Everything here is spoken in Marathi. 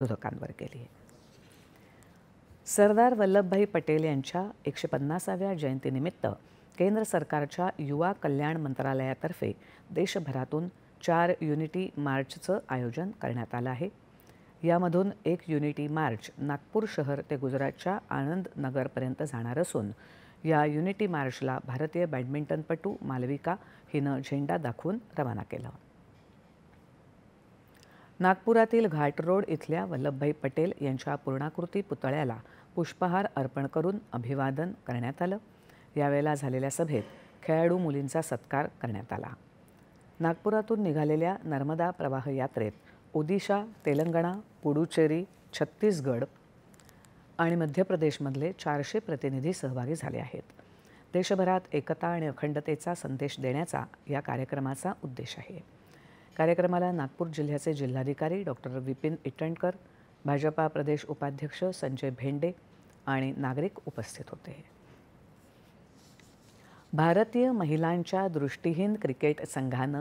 विरोधकांवर केली आहे। सरदार वल्लभभाई पटेल यांच्या 150व्या जयंतीनिमित्त केंद्र सरकारच्या युवा कल्याण मंत्रालयातर्फे देशभरातून 4 युनिटी मार्चचं आयोजन करण्यात आलं आहे। यामधून एक युनिटी मार्च नागपूर शहर ते गुजरातच्या आनंद नगरपर्यंत जाणार असून या युनिटी मार्चला भारतीय बॅडमिंटनपटू मालविका हिनं झेंडा दाखवून रवाना केलं। नागपुरातील घाट रोड इथल्या वल्लभभाई पटेल यांच्या पूर्णाकृती पुतळ्याला पुष्पहार अर्पण करून अभिवादन करण्यात आलं। यावेळेला झालेल्या सभेत खेळाडू मुलींचा सत्कार करण्यात आला। नागपुरातून निघालेल्या नर्मदा प्रवाह यात्रेत ओदिशा, तेलंगणा, पुडुचेरी, छत्तीसगड आणि मध्य प्रदेशमधले 400 प्रतिनिधी सहभागी झाले आहेत। देशभरात एकता आणि अखंडतेचा संदेश देण्याचा या कार्यक्रमाचा उद्देश आहे। कार्यक्रमाला नागपूर जिल्ह्याचे जिल्हाधिकारी डॉक्टर विपिन इटणकर, भाजपा प्रदेश उपाध्यक्ष संजय भेंडे आणि नागरिक उपस्थित होते। भारतीय महिलांच्या दृष्टिहीन क्रिकेट संघानं